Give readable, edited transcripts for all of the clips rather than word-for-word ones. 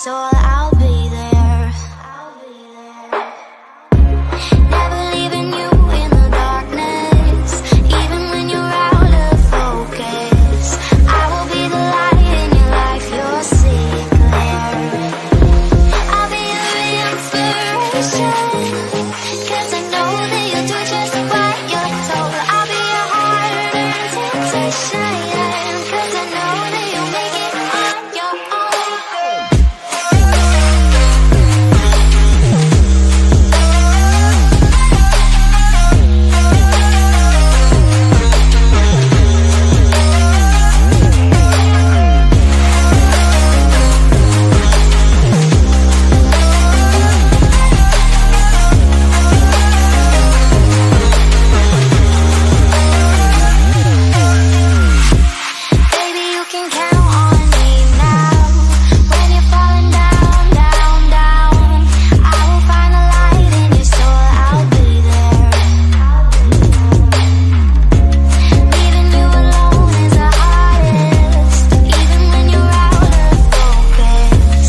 soul, I'll be there. Never leaving you in the darkness, even when you're out of focus. I will be the light in your life, you'll see it clear. I'll be your inspiration, 'cause I know that you'll do just what you're told. I'll be your heart and temptation, 'cause I know that you'll make it on your own. Baby, you can count on me now. When you're falling down, down, down, I will find the light in your soul, I'll be there. Leaving you alone is the hardest, even when you're out of focus.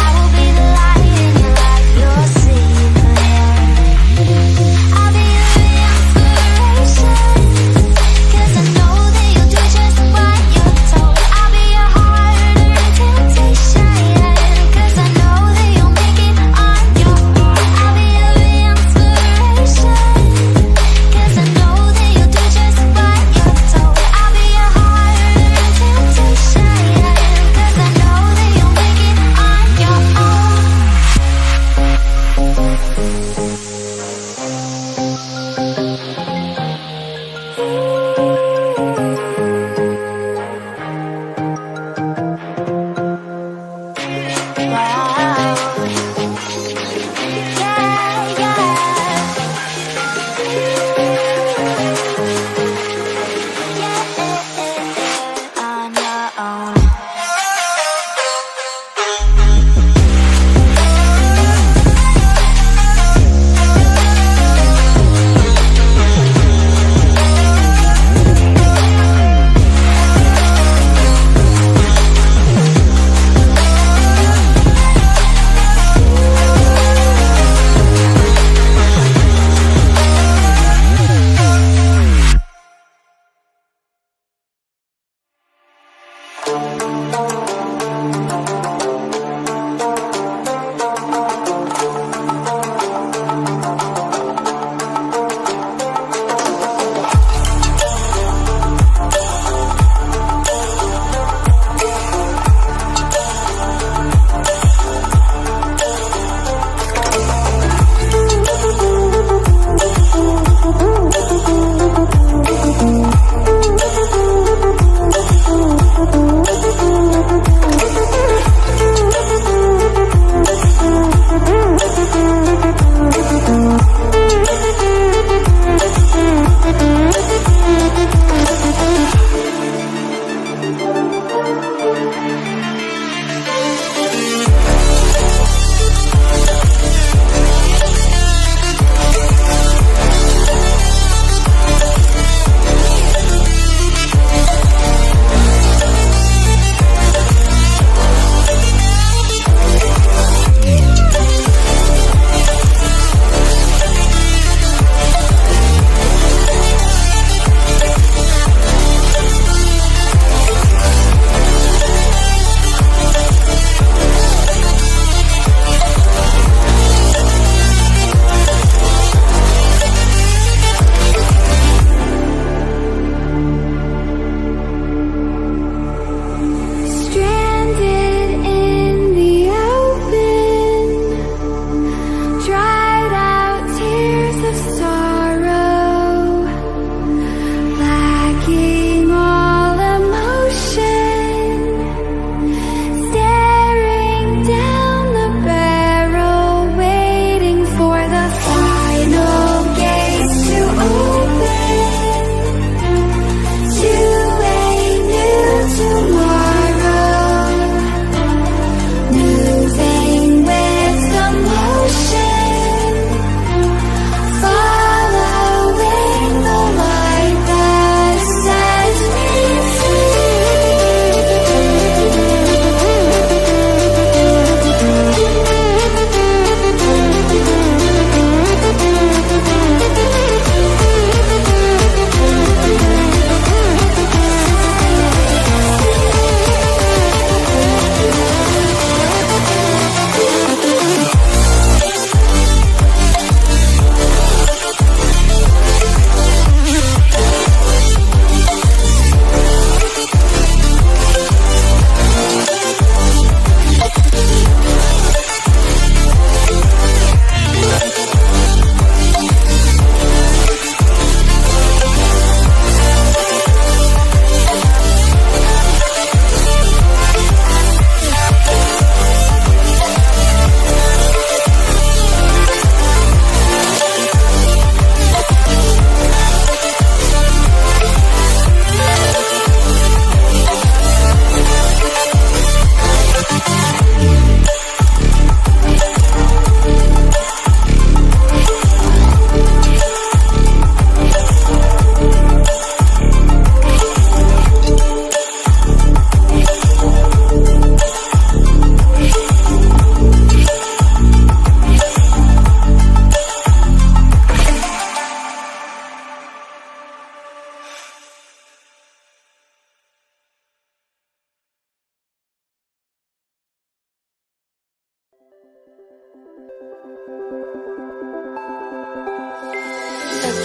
I will be the light in your life, you'll see it clear. I'll be your inspiration, 'cause I know that you'll do just what you're told. I'll be your heart and temptation, 'cause I know that you'll make it on your own. I'll be your inspiration, 'cause I know that you'll do just what you're told. I'll be your heart and temptation, 'cause I know that you'll make it on your own. Wow. Yeah, yeah. On your own.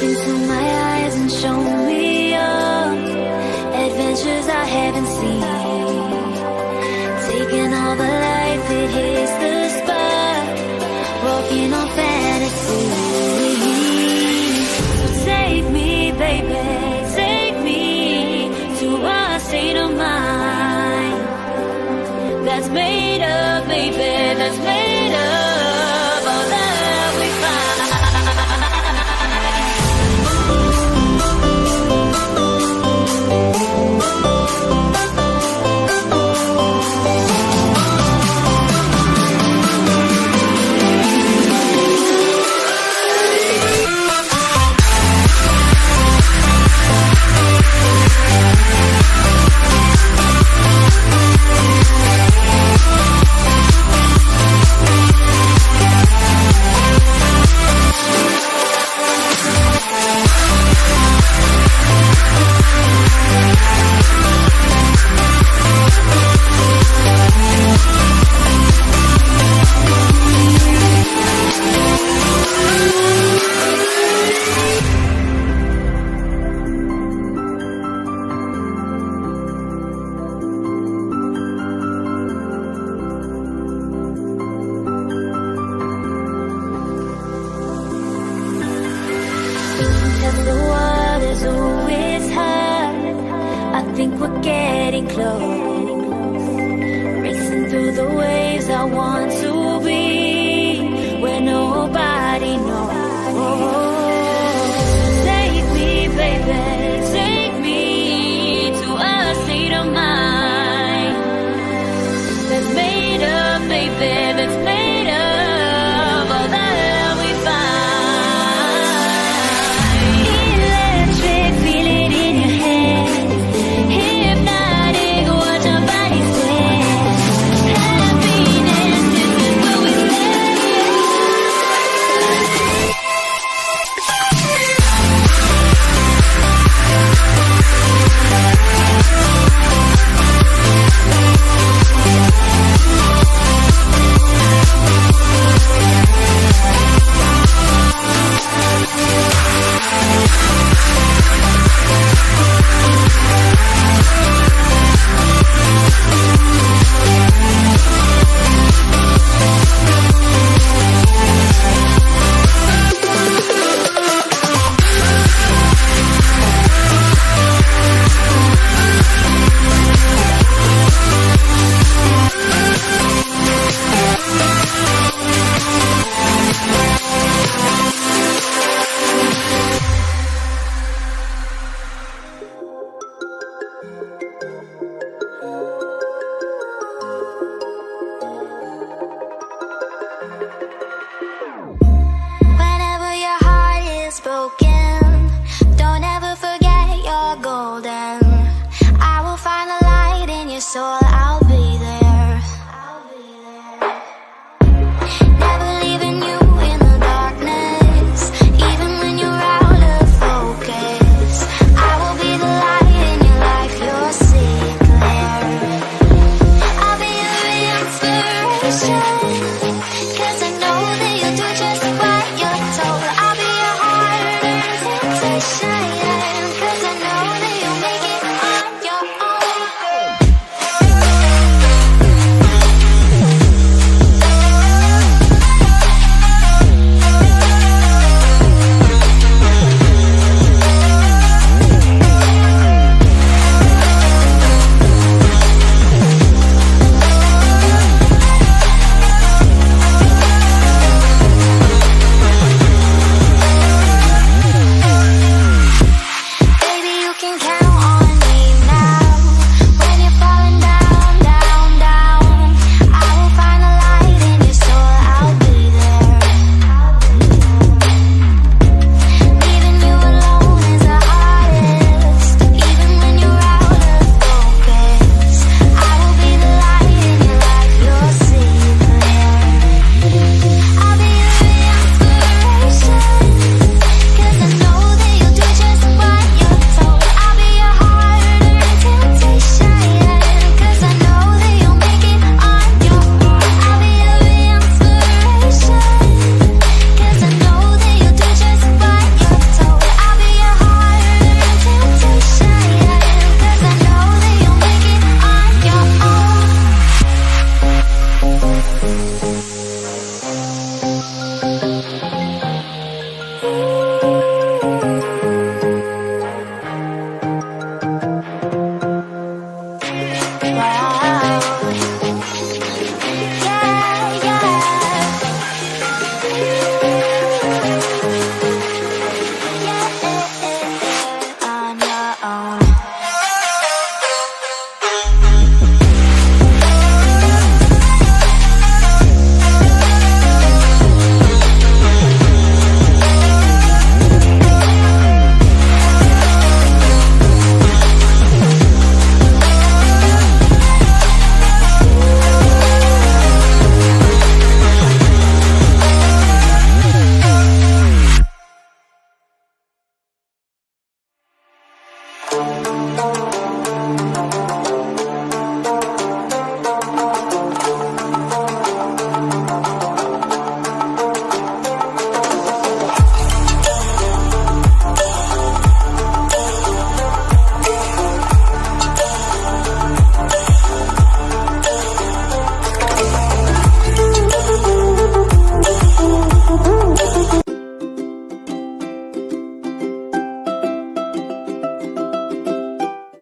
into my eyes and show me your adventures I haven't seen. Taking all the life, it hits the spot. Walking on fantasy. So take me, baby, take me to a state of mind that's made up, baby, that's made up all that we